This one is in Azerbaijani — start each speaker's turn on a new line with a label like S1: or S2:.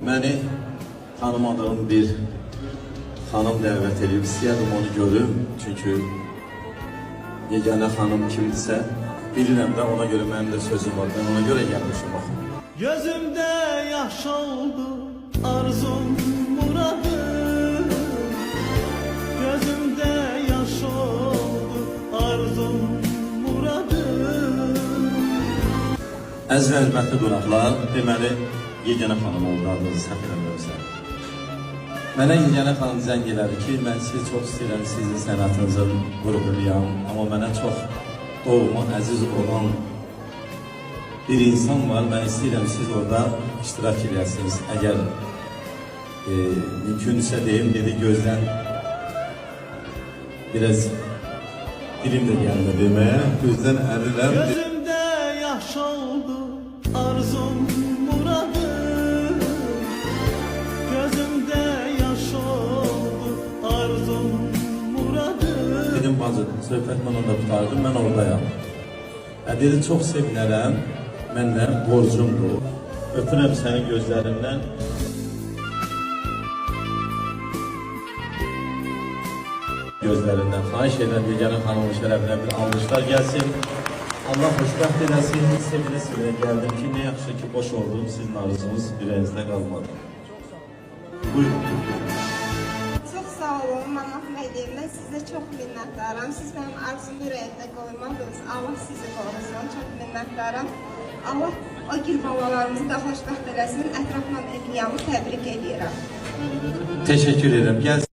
S1: Məni tanımadığım bir xanım dəvət edib, istəyərdim onu görüm. Çünki yeganə xanım kimdirsə bilirəm də, ona görə mənim də sözüm var. Ben ona görə gəlmişim bax.
S2: Gözümdə yaş oldu arzum muradım. Gözümdə yaş oldu arzum muradım.
S1: Əziz və hörmətli qonaqlar, deməli yeganə xanım oldu, adınızı səhv eləmirəmsə. Mənə yeganə xanım zəng elədi ki, mən sizi çox istəyirəm, sizin sənatınızın qurğuluyam. Amma mənə çox doğma, əziz olan bir insan var. Mən istəyirəm siz orada iştirak edəsiniz. Əgər mümkünsə deyim, dedi gözdən biraz dilim də gəldi deməyə, gözdən əriləm.
S2: Gözümdə yaş oldu arzum muradım. Gözümdə yaş oldu arzum muradım.
S1: Dedim bacı, söhbət mən orada tutardım, mən oradayam. Dedi, çox sevinərəm, məndən borcumdur. Öpürəm sənin gözlərindən. Gözlərindən xahiş edən yeganə xanımın şərəfinə bir almışlar gəlsin. Allah xoşbəxt eləsin, sevinə-sevinə gəldim ki, ne yaxşı ki, boş oldum, sizin arzunuz ürəyinizdə qalmadı. Buyurun.
S3: Çox sağ olun, Manaf müəllim. Mən sizə çox minnətdaram. Siz mənim arzumu ürəyimdə qoymadınız. Allah sizi qorusun, çox minnətdaram. Allah o gül babalarımızı da xoşbəxt eləsin. Ətrafla Eqliyamı təbrik edirəm.
S1: Teşekkür ederim. Gel.